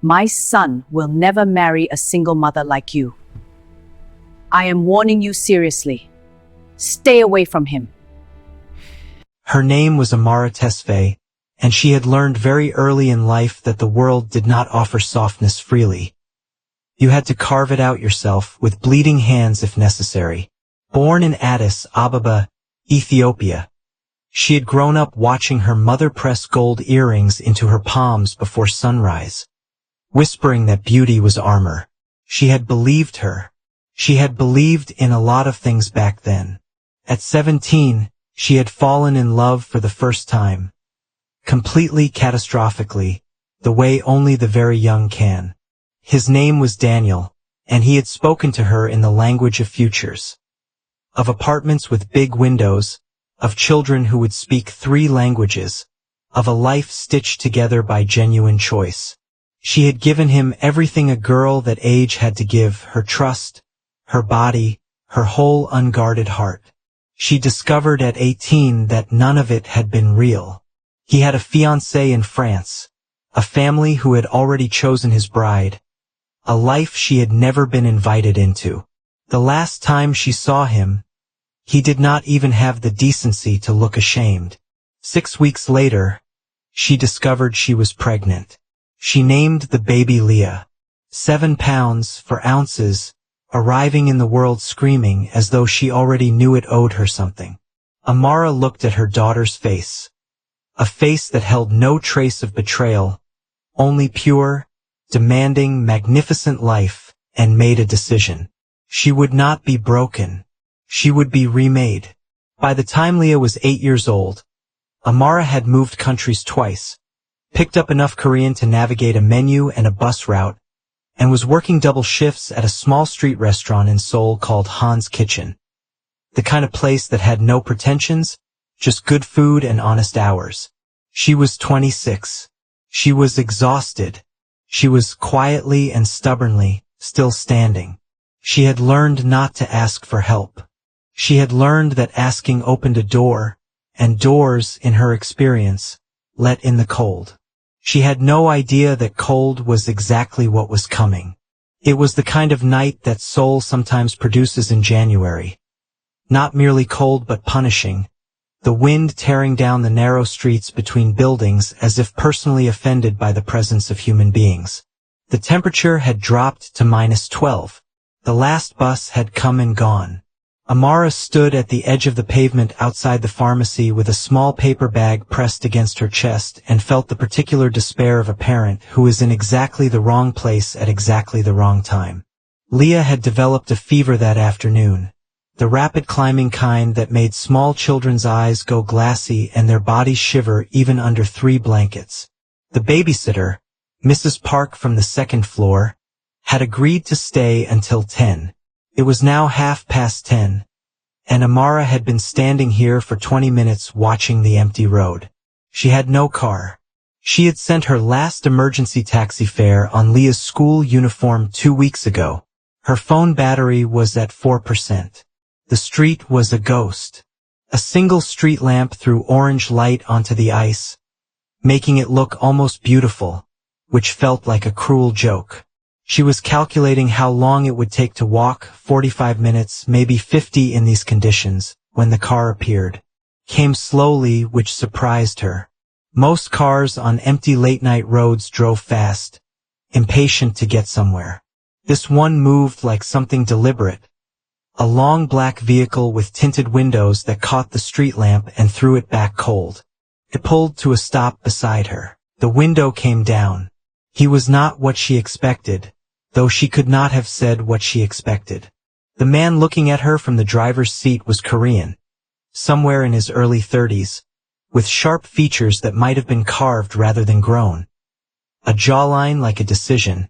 My son will never marry a single mother like you. I am warning you seriously. Stay away from him. Her name was Amara Tesfaye, and she had learned very early in life that the world did not offer softness freely. You had to carve it out yourself with bleeding hands if necessary. Born in Addis Ababa, Ethiopia, she had grown up watching her mother press gold earrings into her palms before sunrise, whispering that beauty was armor. She had believed her. She had believed in a lot of things back then. At 17, she had fallen in love for the first time. Completely catastrophically, the way only the very young can. His name was Daniel, and he had spoken to her in the language of futures. Of apartments with big windows, of children who would speak 3 languages, of a life stitched together by genuine choice. She had given him everything a girl that age had to give, her trust, her body, her whole unguarded heart. She discovered at 18 that none of it had been real. He had a fiancée in France, a family who had already chosen his bride, a life she had never been invited into. The last time she saw him, he did not even have the decency to look ashamed. 6 weeks later, she discovered she was pregnant. She named the baby Leah. 7 pounds, 4 ounces, arriving in the world screaming as though she already knew it owed her something. Amara looked at her daughter's face. A face that held no trace of betrayal, only pure, demanding, magnificent life, and made a decision. She would not be broken. She would be remade. By the time Leah was 8 years old, Amara had moved countries twice, picked up enough Korean to navigate a menu and a bus route, and was working double shifts at a small street restaurant in Seoul called Han's Kitchen. The kind of place that had no pretensions, just good food and honest hours. She was 26. She was exhausted. She was quietly and stubbornly still standing. She had learned not to ask for help. She had learned that asking opened a door, and doors, in her experience, let in the cold. She had no idea that cold was exactly what was coming. It was the kind of night that Seoul sometimes produces in January. Not merely cold but punishing, the wind tearing down the narrow streets between buildings as if personally offended by the presence of human beings. The temperature had dropped to -12. The last bus had come and gone. Amara stood at the edge of the pavement outside the pharmacy with a small paper bag pressed against her chest and felt the particular despair of a parent who is in exactly the wrong place at exactly the wrong time. Leah had developed a fever that afternoon, the rapid climbing kind that made small children's eyes go glassy and their bodies shiver even under 3 blankets. The babysitter, Mrs. Park from the 2nd floor, had agreed to stay until 10. It was now 10:30, and Amara had been standing here for 20 minutes watching the empty road. She had no car. She had sent her last emergency taxi fare on Leah's school uniform 2 weeks ago. Her phone battery was at 4%. The street was a ghost. A single street lamp threw orange light onto the ice, making it look almost beautiful, which felt like a cruel joke. She was calculating how long it would take to walk, 45 minutes, maybe 50 in these conditions, when the car appeared. Came slowly, which surprised her. Most cars on empty late-night roads drove fast, impatient to get somewhere. This one moved like something deliberate. A long black vehicle with tinted windows that caught the street lamp and threw it back cold. It pulled to a stop beside her. The window came down. He was not what she expected, though she could not have said what she expected. The man looking at her from the driver's seat was Korean, somewhere in his early 30s, with sharp features that might have been carved rather than grown. A jawline like a decision.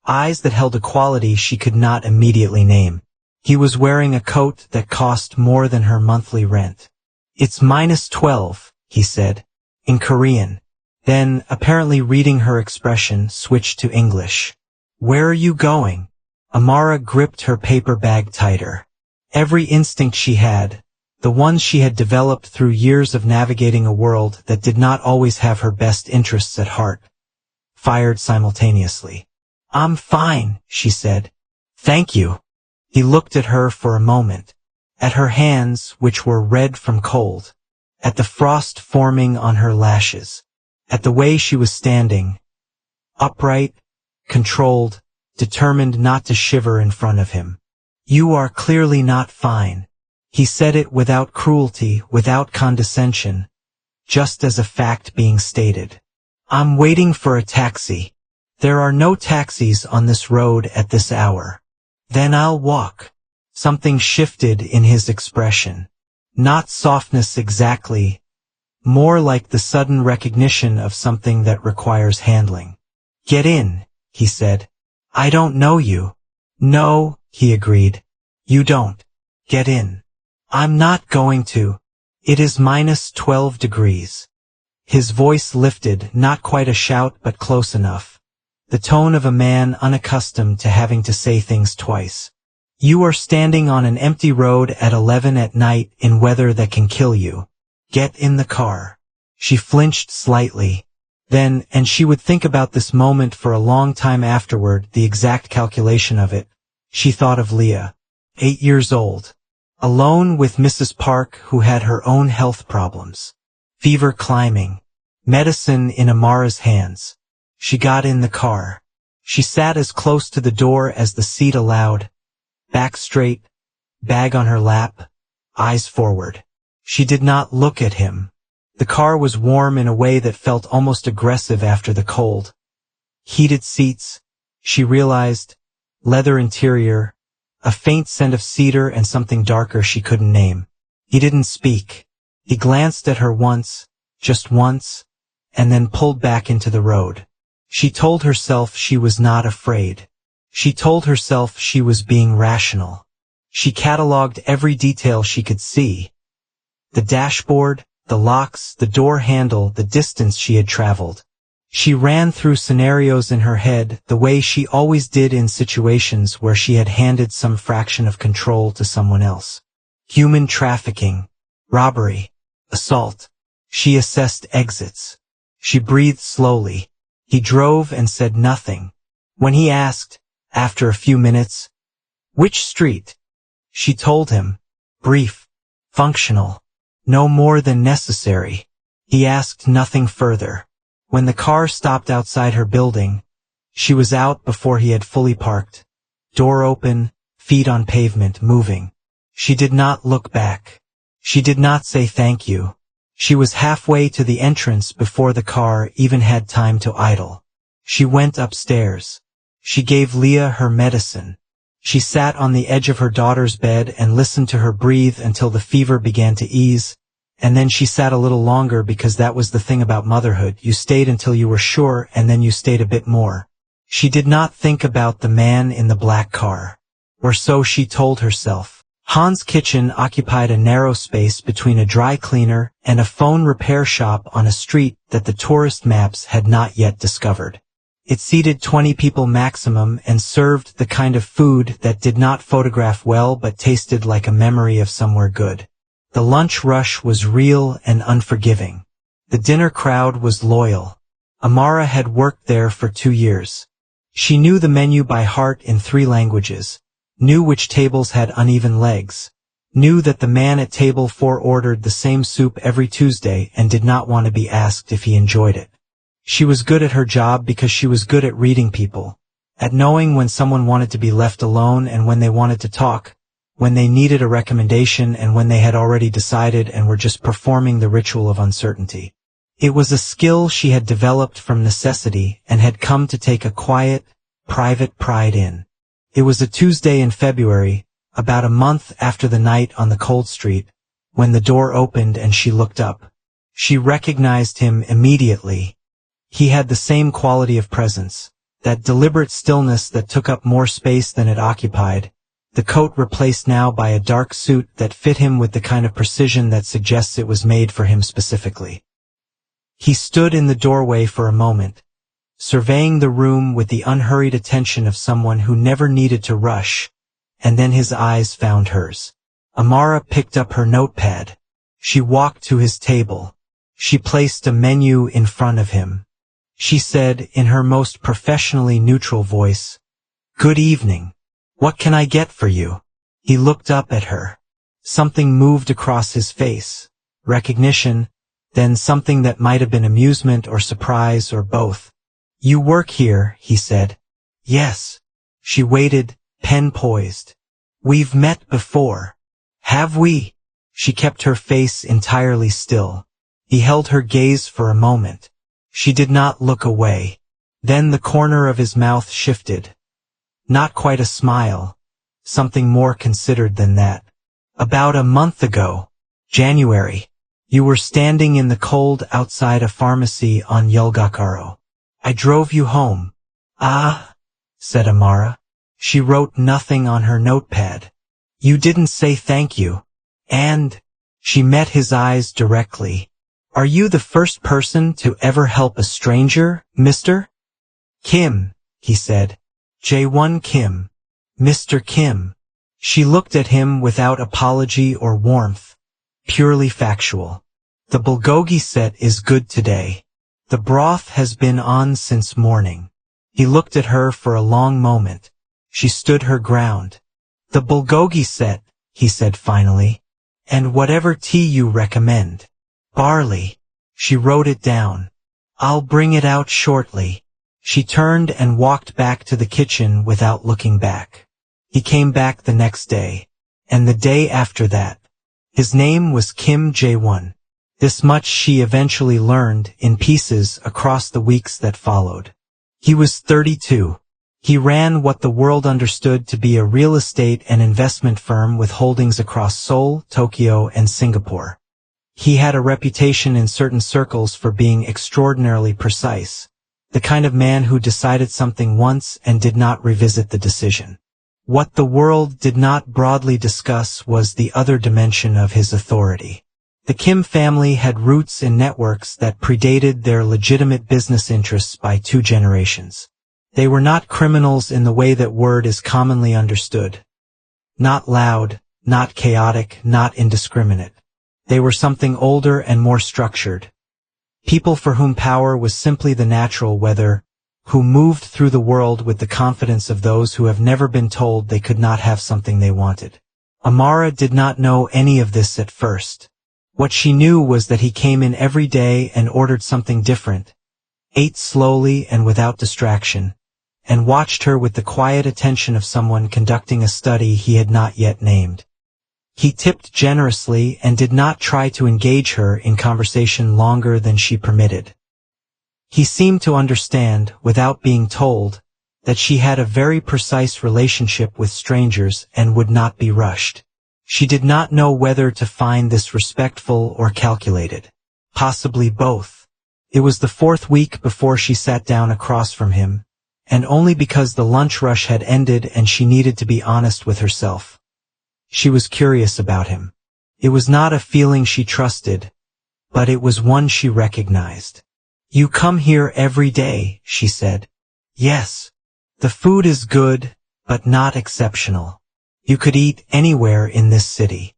Eyes that held a quality she could not immediately name. He was wearing a coat that cost more than her monthly rent. "It's -12, he said, in Korean. Then, apparently reading her expression, switched to English. "Where are you going?" Amara gripped her paper bag tighter. Every instinct she had, the ones she had developed through years of navigating a world that did not always have her best interests at heart, fired simultaneously. "I'm fine," she said. "Thank you." He looked at her for a moment, at her hands which were red from cold, at the frost forming on her lashes, at the way she was standing, upright, controlled, determined not to shiver in front of him. "You are clearly not fine." He said it without cruelty, without condescension, just as a fact being stated. "I'm waiting for a taxi. There are no taxis on this road at this hour." "Then I'll walk." Something shifted in his expression. Not softness exactly, more like the sudden recognition of something that requires handling. "Get in," he said. "I don't know you." "No," he agreed. "You don't. Get in." "I'm not going to. It is -12 degrees. His voice lifted, not quite a shout but close enough. The tone of a man unaccustomed to having to say things twice. "You are standing on an empty road at 11 at night in weather that can kill you. Get in the car." She flinched slightly. Then, and she would think about this moment for a long time afterward, the exact calculation of it, she thought of Leah, 8 years old, alone with Mrs. Park, who had her own health problems. Fever climbing. Medicine in Amara's hands. She got in the car. She sat as close to the door as the seat allowed, back straight, bag on her lap, eyes forward. She did not look at him. The car was warm in a way that felt almost aggressive after the cold. Heated seats, she realized, leather interior, a faint scent of cedar and something darker she couldn't name. He didn't speak. He glanced at her once, just once, and then pulled back into the road. She told herself she was not afraid. She told herself she was being rational. She catalogued every detail she could see. The dashboard, the locks, the door handle, the distance she had traveled. She ran through scenarios in her head the way she always did in situations where she had handed some fraction of control to someone else. Human trafficking, robbery, assault. She assessed exits. She breathed slowly. He drove and said nothing. When he asked, after a few minutes, "Which street?" she told him. Brief, functional, no more than necessary. He asked nothing further. When the car stopped outside her building, she was out before he had fully parked. Door open, feet on pavement, moving. She did not look back. She did not say thank you. She was halfway to the entrance before the car even had time to idle. She went upstairs. She gave Leah her medicine. She sat on the edge of her daughter's bed and listened to her breathe until the fever began to ease, and then she sat a little longer because that was the thing about motherhood. You stayed until you were sure, and then you stayed a bit more. She did not think about the man in the black car. Or so she told herself. Han's kitchen occupied a narrow space between a dry cleaner and a phone repair shop on a street that the tourist maps had not yet discovered. It seated 20 people maximum and served the kind of food that did not photograph well but tasted like a memory of somewhere good. The lunch rush was real and unforgiving. The dinner crowd was loyal. Amara had worked there for 2 years. She knew the menu by heart in 3 languages. Knew which tables had uneven legs, knew that the man at table 4 ordered the same soup every Tuesday and did not want to be asked if he enjoyed it. She was good at her job because she was good at reading people, at knowing when someone wanted to be left alone and when they wanted to talk, when they needed a recommendation and when they had already decided and were just performing the ritual of uncertainty. It was a skill she had developed from necessity and had come to take a quiet, private pride in. It was a Tuesday in February, about a month after the night on the cold street, when the door opened and she looked up. She recognized him immediately. He had the same quality of presence, that deliberate stillness that took up more space than it occupied, the coat replaced now by a dark suit that fit him with the kind of precision that suggests it was made for him specifically. He stood in the doorway for a moment, surveying the room with the unhurried attention of someone who never needed to rush, and then his eyes found hers. Amara picked up her notepad. She walked to his table. She placed a menu in front of him. She said in her most professionally neutral voice, "Good evening. What can I get for you?" He looked up at her. Something moved across his face. Recognition, then something that might have been amusement or surprise or both. "You work here," he said. "Yes." She waited, pen poised. "We've met before. Have we?" She kept her face entirely still. He held her gaze for a moment. She did not look away. Then the corner of his mouth shifted. Not quite a smile. Something more considered than that. "About a month ago, January, you were standing in the cold outside a pharmacy on Yulgakaro. I drove you home." "Ah," said Amara. She wrote nothing on her notepad. "You didn't say thank you. And," she met his eyes directly, "are you the first person to ever help a stranger, Mr. Kim?" he said. "J1 Kim. Mr. Kim." She looked at him without apology or warmth. Purely factual. "The bulgogi set is good today. The broth has been on since morning." He looked at her for a long moment. She stood her ground. "The bulgogi set," he said finally. "And whatever tea you recommend." "Barley." She wrote it down. "I'll bring it out shortly." She turned and walked back to the kitchen without looking back. He came back the next day, and the day after that. His name was Kim J1. This much she eventually learned in pieces across the weeks that followed. He was 32. He ran what the world understood to be a real estate and investment firm with holdings across Seoul, Tokyo, and Singapore. He had a reputation in certain circles for being extraordinarily precise, the kind of man who decided something once and did not revisit the decision. What the world did not broadly discuss was the other dimension of his authority. The Kim family had roots in networks that predated their legitimate business interests by 2 generations. They were not criminals in the way that word is commonly understood. Not loud, not chaotic, not indiscriminate. They were something older and more structured. People for whom power was simply the natural weather, who moved through the world with the confidence of those who have never been told they could not have something they wanted. Amara did not know any of this at first. What she knew was that he came in every day and ordered something different, ate slowly and without distraction, and watched her with the quiet attention of someone conducting a study he had not yet named. He tipped generously and did not try to engage her in conversation longer than she permitted. He seemed to understand, without being told, that she had a very precise relationship with strangers and would not be rushed. She did not know whether to find this respectful or calculated. Possibly both. It was the 4th week before she sat down across from him, and only because the lunch rush had ended and she needed to be honest with herself. She was curious about him. It was not a feeling she trusted, but it was one she recognized. "You come here every day," she said. "Yes. The food is good, but not exceptional. You could eat anywhere in this city."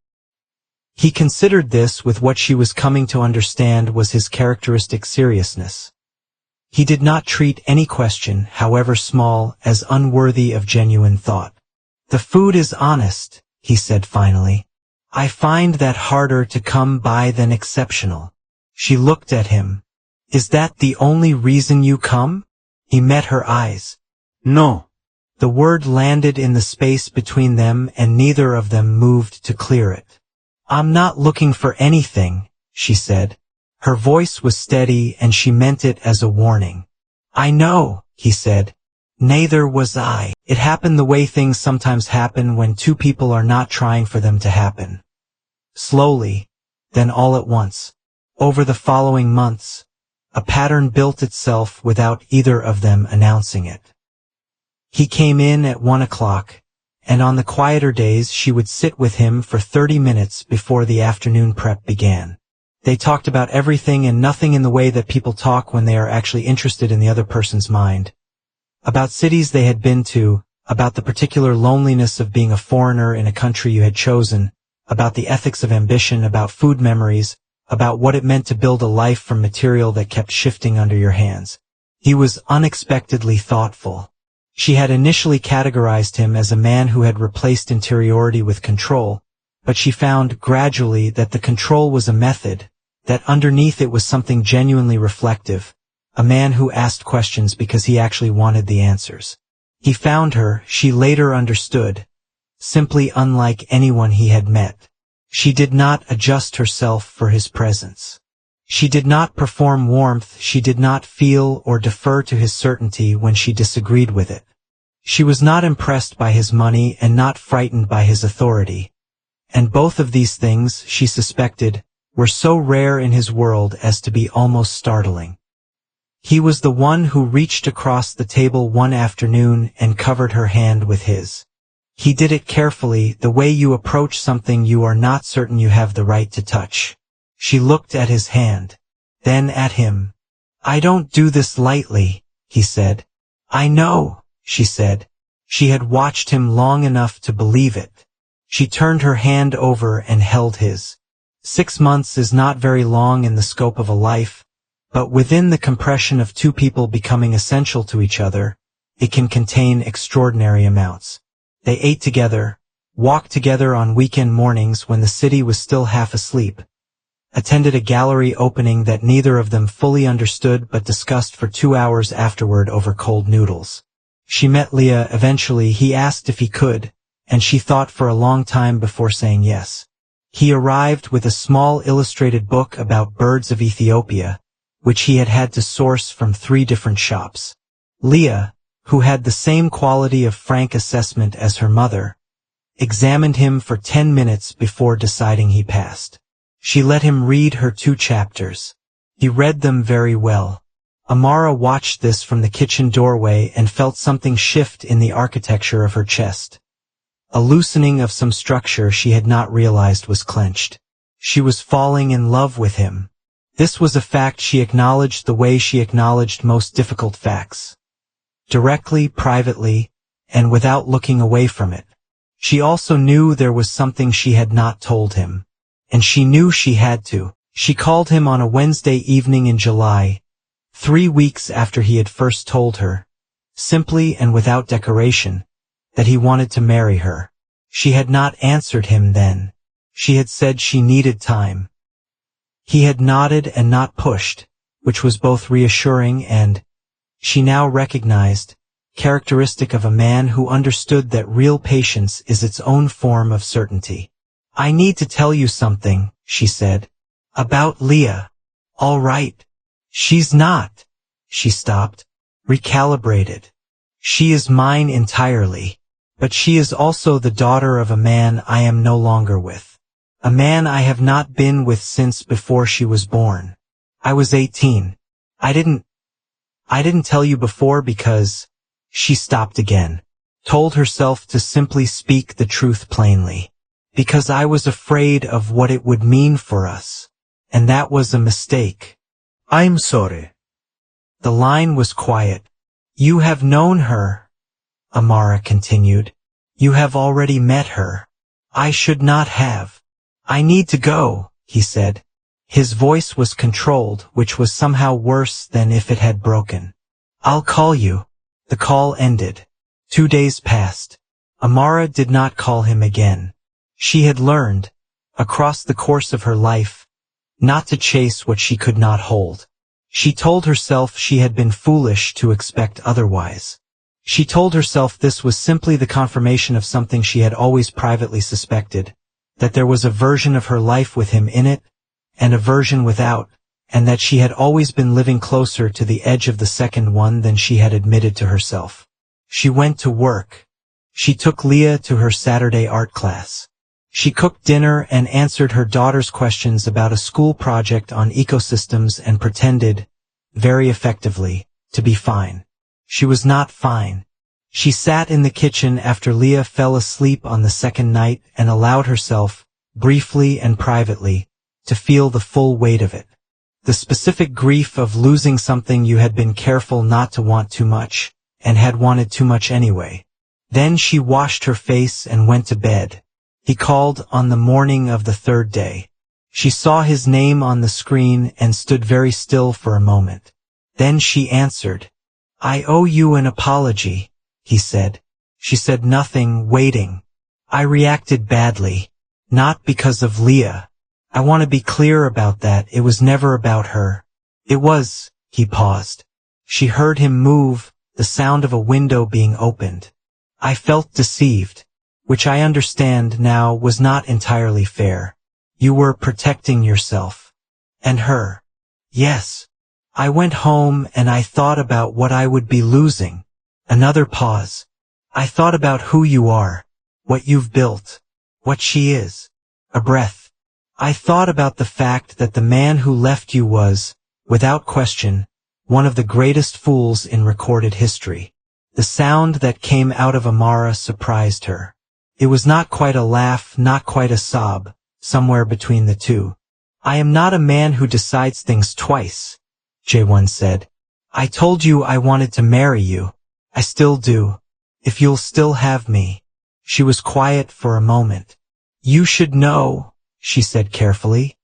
He considered this with what she was coming to understand was his characteristic seriousness. He did not treat any question, however small, as unworthy of genuine thought. "The food is honest," he said finally. "I find that harder to come by than exceptional." She looked at him. "Is that the only reason you come?" He met her eyes. "No." The word landed in the space between them and neither of them moved to clear it. "I'm not looking for anything," she said. Her voice was steady and she meant it as a warning. "I know," he said. "Neither was I." It happened the way things sometimes happen when 2 people are not trying for them to happen. Slowly, then all at once. Over the following months, a pattern built itself without either of them announcing it. He came in at 1 o'clock, and on the quieter days she would sit with him for 30 minutes before the afternoon prep began. They talked about everything and nothing in the way that people talk when they are actually interested in the other person's mind. About cities they had been to, about the particular loneliness of being a foreigner in a country you had chosen, about the ethics of ambition, about food memories, about what it meant to build a life from material that kept shifting under your hands. He was unexpectedly thoughtful. She had initially categorized him as a man who had replaced interiority with control, but she found gradually that the control was a method, that underneath it was something genuinely reflective, a man who asked questions because he actually wanted the answers. He found her, she later understood, simply unlike anyone he had met. She did not adjust herself for his presence. She did not perform warmth, she did not feel or defer to his certainty when she disagreed with it. She was not impressed by his money and not frightened by his authority. And both of these things, she suspected, were so rare in his world as to be almost startling. He was the one who reached across the table one afternoon and covered her hand with his. He did it carefully, the way you approach something you are not certain you have the right to touch. She looked at his hand, then at him. "I don't do this lightly," he said. "I know," she said. She had watched him long enough to believe it. She turned her hand over and held his. 6 months is not very long in the scope of a life, but within the compression of two people becoming essential to each other, it can contain extraordinary amounts. They ate together, walked together on weekend mornings when the city was still half asleep, attended a gallery opening that neither of them fully understood but discussed for 2 hours afterward over cold noodles. She met Leah eventually. He asked if he could, and she thought for a long time before saying yes. He arrived with a small illustrated book about birds of Ethiopia, which he had had to source from 3 different shops. Leah, who had the same quality of frank assessment as her mother, examined him for 10 minutes before deciding he passed. She let him read her 2 chapters. He read them very well. Amara watched this from the kitchen doorway and felt something shift in the architecture of her chest. A loosening of some structure she had not realized was clenched. She was falling in love with him. This was a fact she acknowledged the way she acknowledged most difficult facts. Directly, privately, and without looking away from it. She also knew there was something she had not told him. And she knew she had to. She called him on a Wednesday evening in July, 3 weeks after he had first told her, simply and without decoration, that he wanted to marry her. She had not answered him then. She had said she needed time. He had nodded and not pushed, which was both reassuring and, she now recognized, characteristic of a man who understood that real patience is its own form of certainty. "I need to tell you something," she said. "About Leah." "All right." "She's not." She stopped, recalibrated. "She is mine entirely. But she is also the daughter of a man I am no longer with. A man I have not been with since before she was born. I was 18. I didn't tell you before because..." She stopped again, told herself to simply speak the truth plainly. "Because I was afraid of what it would mean for us. And that was a mistake." "I'm sorry." The line was quiet. "You have known her," Amara continued. "You have already met her. I should not have." "I need to go," he said. His voice was controlled, which was somehow worse than if it had broken. "I'll call you." The call ended. 2 days passed. Amara did not call him again. She had learned, across the course of her life, not to chase what she could not hold. She told herself she had been foolish to expect otherwise. She told herself this was simply the confirmation of something she had always privately suspected, that there was a version of her life with him in it, and a version without, and that she had always been living closer to the edge of the second one than she had admitted to herself. She went to work. She took Leah to her Saturday art class. She cooked dinner and answered her daughter's questions about a school project on ecosystems and pretended, very effectively, to be fine. She was not fine. She sat in the kitchen after Leah fell asleep on the second night and allowed herself, briefly and privately, to feel the full weight of it. The specific grief of losing something you had been careful not to want too much, and had wanted too much anyway. Then she washed her face and went to bed. He called on the morning of the 3rd day. She saw his name on the screen and stood very still for a moment. Then she answered. I owe you an apology, he said. She said nothing, waiting. I reacted badly. Not because of Leah. I want to be clear about that. It was never about her. It was, he paused. She heard him move, the sound of a window being opened. I felt deceived, which I understand now was not entirely fair. You were protecting yourself. And her. Yes. I went home and I thought about what I would be losing. Another pause. I thought about who you are, what you've built, what she is. A breath. I thought about the fact that the man who left you was, without question, one of the greatest fools in recorded history. The sound that came out of Amara surprised her. It was not quite a laugh, not quite a sob, somewhere between the two. I am not a man who decides things twice, J1 said. I told you I wanted to marry you. I still do. If you'll still have me. She was quiet for a moment. You should know, she said carefully,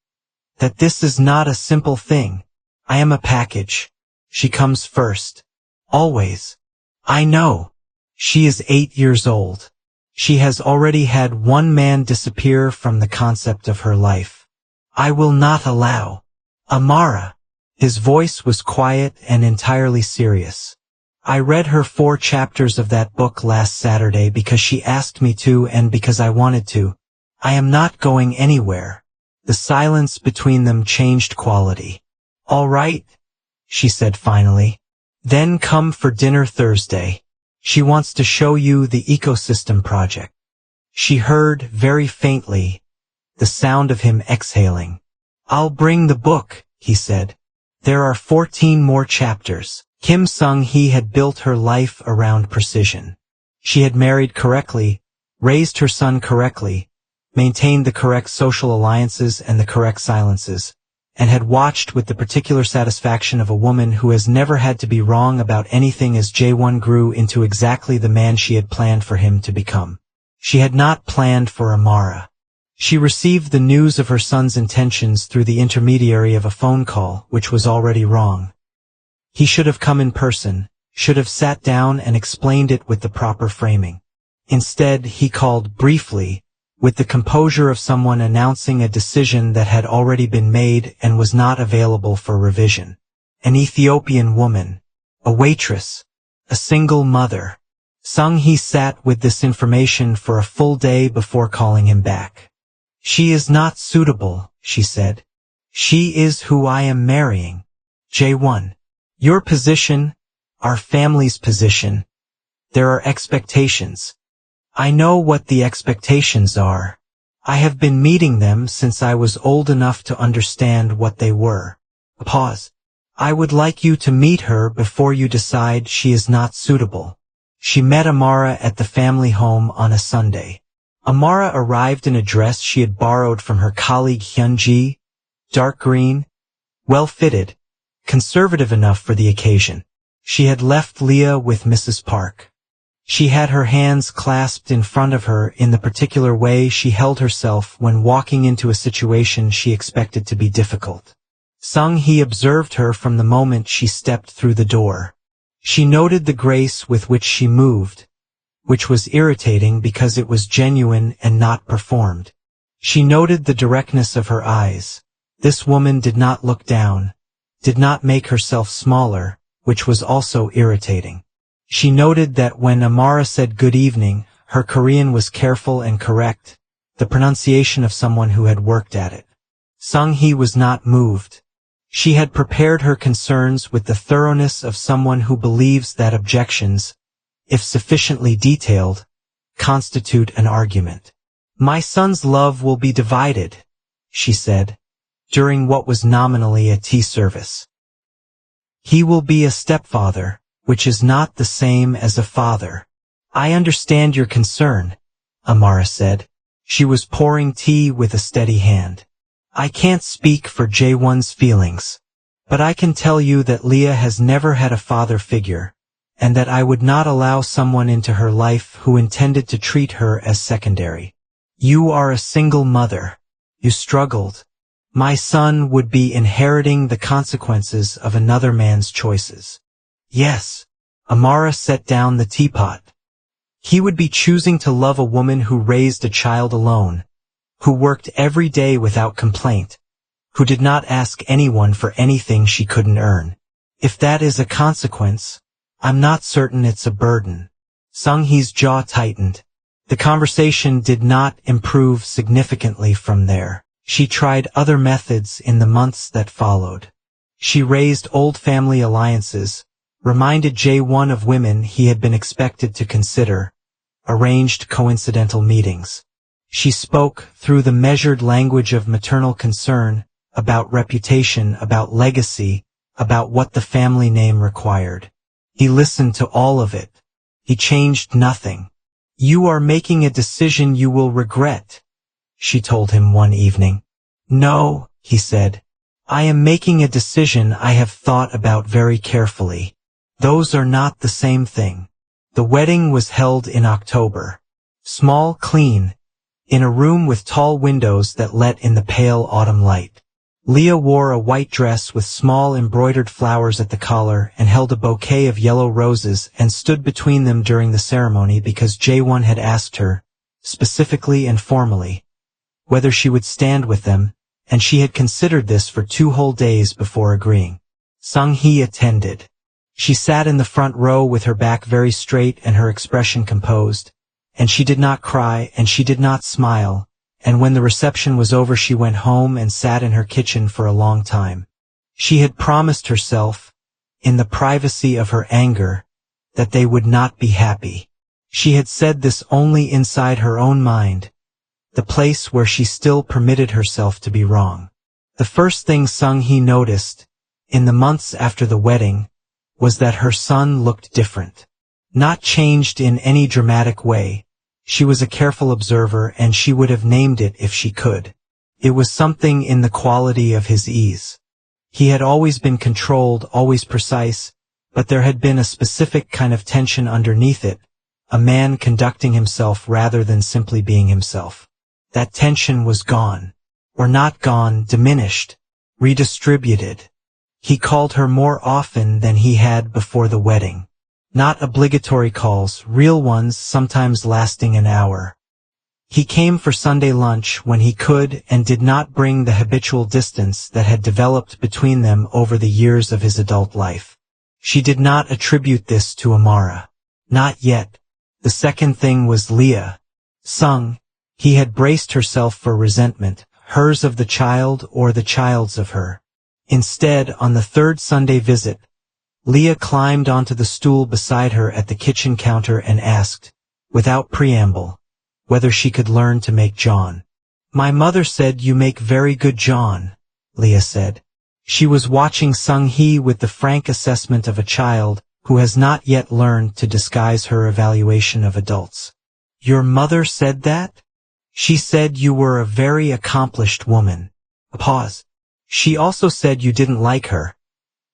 that this is not a simple thing. I am a package. She comes first. Always. I know. She is 8 years old. She has already had one man disappear from the concept of her life. I will not allow. Amara. His voice was quiet and entirely serious. I read her 4 chapters of that book last Saturday because she asked me to and because I wanted to. I am not going anywhere. The silence between them changed quality. All right, she said finally. Then come for dinner Thursday. She wants to show you the ecosystem project. She heard, very faintly, the sound of him exhaling. I'll bring the book, he said. There are 14 more chapters. Kim Sung-hee had built her life around precision. She had married correctly, raised her son correctly, maintained the correct social alliances and the correct silences, and had watched with the particular satisfaction of a woman who has never had to be wrong about anything as Jae-won grew into exactly the man she had planned for him to become. She had not planned for Amara. She received the news of her son's intentions through the intermediary of a phone call, which was already wrong. He should have come in person, should have sat down and explained it with the proper framing. Instead, he called briefly, with the composure of someone announcing a decision that had already been made and was not available for revision. An Ethiopian woman, a waitress, a single mother. Sung-hee sat with this information for a full day before calling him back. She is not suitable, she said. She is who I am marrying. J1. Your position, our family's position. There are expectations. I know what the expectations are. I have been meeting them since I was old enough to understand what they were. Pause. I would like you to meet her before you decide she is not suitable. She met Amara at the family home on a Sunday. Amara arrived in a dress she had borrowed from her colleague Hyunji, dark green, well-fitted, conservative enough for the occasion. She had left Leah with Mrs. Park. She had her hands clasped in front of her in the particular way she held herself when walking into a situation she expected to be difficult. Sung-hee observed her from the moment she stepped through the door. She noted the grace with which she moved, which was irritating because it was genuine and not performed. She noted the directness of her eyes. This woman did not look down, did not make herself smaller, which was also irritating. She noted that when Amara said good evening, her Korean was careful and correct, the pronunciation of someone who had worked at it. Sung-hee was not moved. She had prepared her concerns with the thoroughness of someone who believes that objections, if sufficiently detailed, constitute an argument. My son's love will be divided, she said, during what was nominally a tea service. He will be a stepfather, which is not the same as a father. I understand your concern, Amara said. She was pouring tea with a steady hand. I can't speak for Jae-won's feelings, but I can tell you that Leah has never had a father figure, and that I would not allow someone into her life who intended to treat her as secondary. You are a single mother. You struggled. My son would be inheriting the consequences of another man's choices. Yes, Amara set down the teapot. He would be choosing to love a woman who raised a child alone, who worked every day without complaint, who did not ask anyone for anything she couldn't earn. If that is a consequence, I'm not certain it's a burden. Sung-hee's jaw tightened. The conversation did not improve significantly from there. She tried other methods in the months that followed. She raised old family alliances, reminded Jae-won of women he had been expected to consider, arranged coincidental meetings. She spoke through the measured language of maternal concern, about reputation, about legacy, about what the family name required. He listened to all of it. He changed nothing. "You are making a decision you will regret," she told him one evening. "No," he said. "I am making a decision I have thought about very carefully. Those are not the same thing." The wedding was held in October. Small, clean, in a room with tall windows that let in the pale autumn light. Leah wore a white dress with small embroidered flowers at the collar and held a bouquet of yellow roses and stood between them during the ceremony because Jae-won had asked her, specifically and formally, whether she would stand with them, and she had considered this for 2 whole days before agreeing. Sung-hee attended. She sat in the front row with her back very straight and her expression composed, and she did not cry and she did not smile. And when the reception was over she went home and sat in her kitchen for a long time. She had promised herself, in the privacy of her anger, that they would not be happy. She had said this only inside her own mind, the place where she still permitted herself to be wrong. The first thing Sung-hee noticed, in the months after the wedding, was that her son looked different. Not changed in any dramatic way. She was a careful observer and she would have named it if she could. It was something in the quality of his ease. He had always been controlled, always precise, but there had been a specific kind of tension underneath it, a man conducting himself rather than simply being himself. That tension was gone. Or not gone, diminished, redistributed. He called her more often than he had before the wedding. Not obligatory calls, real ones, sometimes lasting an hour. He came for Sunday lunch when he could and did not bring the habitual distance that had developed between them over the years of his adult life. She did not attribute this to Amara. Not yet. The second thing was Leah. He had braced herself for resentment, hers of the child or the child's of her. Instead, on the third Sunday visit, Leah climbed onto the stool beside her at the kitchen counter and asked, without preamble, whether she could learn to make John. "My mother said you make very good John," Leah said. She was watching Sung-hee with the frank assessment of a child who has not yet learned to disguise her evaluation of adults. "Your mother said that? She said you were a very accomplished woman." A pause. "She also said you didn't like her,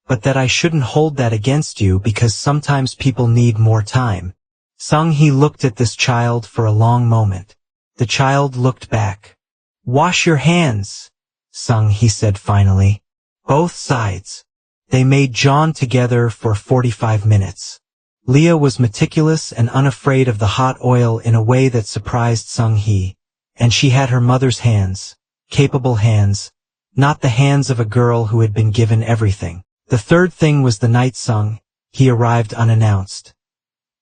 but that I shouldn't hold that against you because sometimes people need more time." Sung-hee looked at this child for a long moment. The child looked back. "Wash your hands," Sung-hee said finally. "Both sides." They made John together for 45 minutes. Leah was meticulous and unafraid of the hot oil in a way that surprised Sung-hee, and she had her mother's hands, capable hands, not the hands of a girl who had been given everything. The third thing was the night Sung-hee arrived unannounced.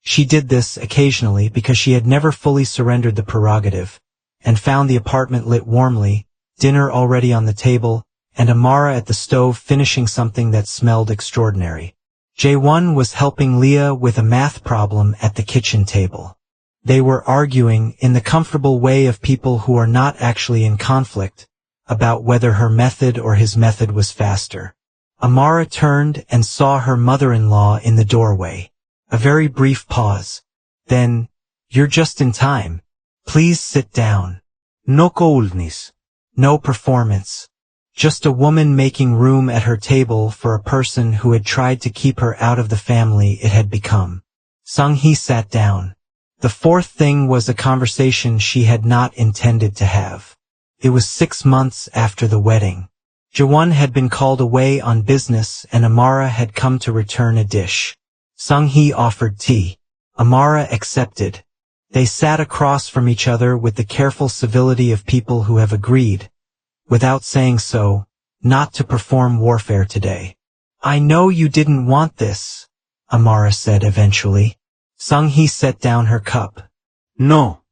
She did this occasionally because she had never fully surrendered the prerogative, and found the apartment lit warmly, dinner already on the table, and Amara at the stove finishing something that smelled extraordinary. Jae-won was helping Leah with a math problem at the kitchen table. They were arguing, in the comfortable way of people who are not actually in conflict, about whether her method or his method was faster. Amara turned and saw her mother-in-law in the doorway. A very brief pause. Then, "You're just in time. Please sit down." No coldness. No performance. Just a woman making room at her table for a person who had tried to keep her out of the family it had become. Sung-hee sat down. The fourth thing was a conversation she had not intended to have. It was 6 months after the wedding. Jae-won had been called away on business and Amara had come to return a dish. Sung-hee offered tea. Amara accepted. They sat across from each other with the careful civility of people who have agreed, without saying so, not to perform warfare today. I know you didn't want this, Amara said eventually. Sung-hee set down her cup. No.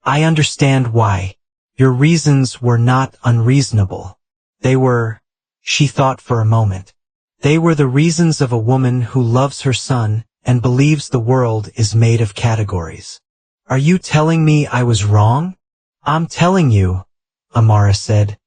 I understand why. Your reasons were not unreasonable. They were, she thought for a moment. They were the reasons of a woman who loves her son and believes the world is made of categories. Are you telling me I was wrong? I'm telling you, Amara said,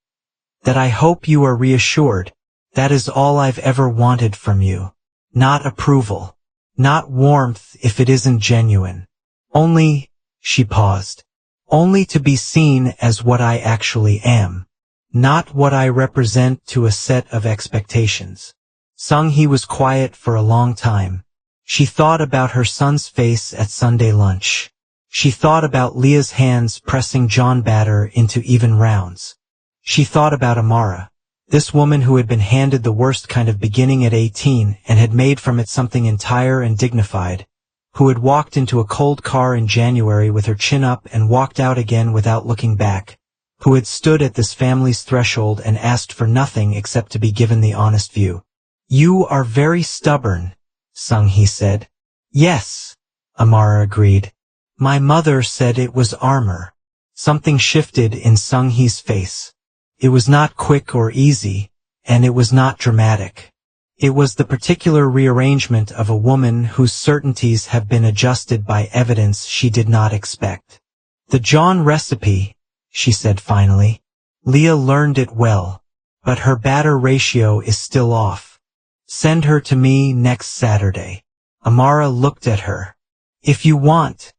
that I hope you are reassured. That is all I've ever wanted from you. Not approval. Not warmth if it isn't genuine. Only, she paused, only to be seen as what I actually am. Not what I represent to a set of expectations. Sung-hee was quiet for a long time. She thought about her son's face at Sunday lunch. She thought about Leah's hands pressing John batter into even rounds. She thought about Amara, this woman who had been handed the worst kind of beginning at 18 and had made from it something entire and dignified, who had walked into a cold car in January with her chin up and walked out again without looking back, who had stood at this family's threshold and asked for nothing except to be given the honest view. You are very stubborn, Sung-hee said. Yes, Amara agreed. My mother said it was armor. Something shifted in Sung-hee's face. It was not quick or easy, and it was not dramatic. It was the particular rearrangement of a woman whose certainties have been adjusted by evidence she did not expect. The John recipe, she said finally. Leah learned it well, but her batter ratio is still off. Send her to me next Saturday. Amara looked at her. If you want,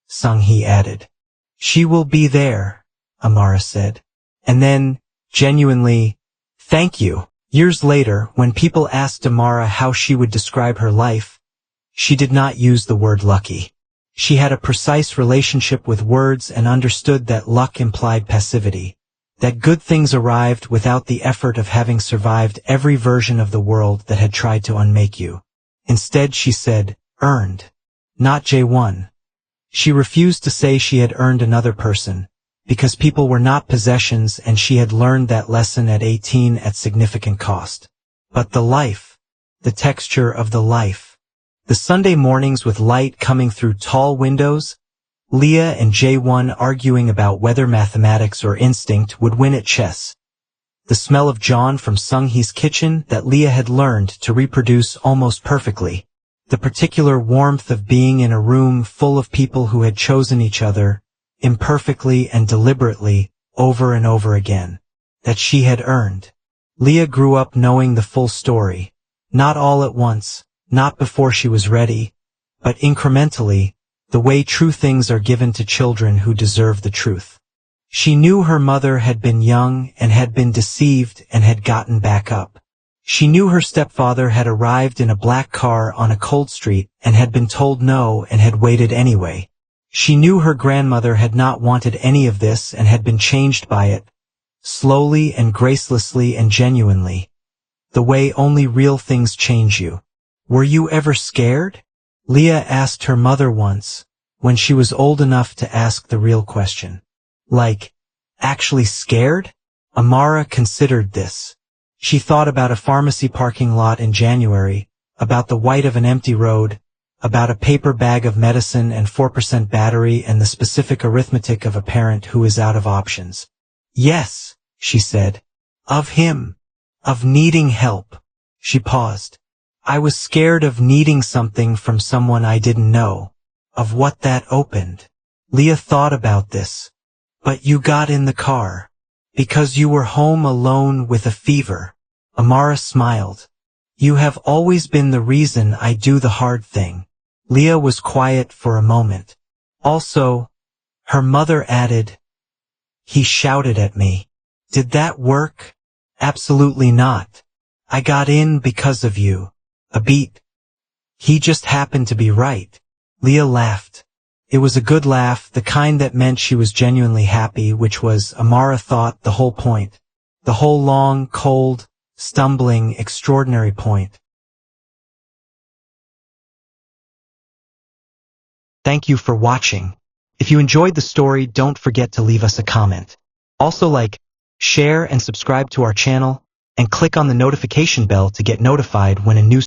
Sung-hee added. She will be there, Amara said. And then, genuinely, thank you. Years later, when people asked Amara how she would describe her life, she did not use the word lucky. She had a precise relationship with words and understood that luck implied passivity, that good things arrived without the effort of having survived every version of the world that had tried to unmake you. Instead, she said, earned, not J1. She refused to say she had earned another person, because people were not possessions and she had learned that lesson at 18 at significant cost. But the life, the texture of the life. The Sunday mornings with light coming through tall windows, Leah and J1 arguing about whether mathematics or instinct would win at chess. The smell of John from Sung-hee's kitchen that Leah had learned to reproduce almost perfectly. The particular warmth of being in a room full of people who had chosen each other, imperfectly and deliberately, over and over again, that she had earned. Leah grew up knowing the full story, not all at once, not before she was ready, but incrementally, the way true things are given to children who deserve the truth. She knew her mother had been young and had been deceived and had gotten back up. She knew her stepfather had arrived in a black car on a cold street and had been told no and had waited anyway. She knew her grandmother had not wanted any of this and had been changed by it, slowly and gracelessly and genuinely, the way only real things change you. Were you ever scared? Leah asked her mother once, when she was old enough to ask the real question. Like, actually scared? Amara considered this. She thought about a pharmacy parking lot in January, about the white of an empty road, about a paper bag of medicine and 4% battery and the specific arithmetic of a parent who is out of options. Yes, she said. Of him. Of needing help. She paused. I was scared of needing something from someone I didn't know. Of what that opened. Leah thought about this. But you got in the car. Because you were home alone with a fever. Amara smiled. You have always been the reason I do the hard thing. Leah was quiet for a moment. Also, her mother added, he shouted at me. Did that work? Absolutely not. I got in because of you. A beat. He just happened to be right. Leah laughed. It was a good laugh, the kind that meant she was genuinely happy, which was, Amara thought, the whole point. The whole long, cold, stumbling, extraordinary point. Thank you for watching. If you enjoyed the story, don't forget to leave us a comment. Also like, share and subscribe to our channel, and click on the notification bell to get notified when a new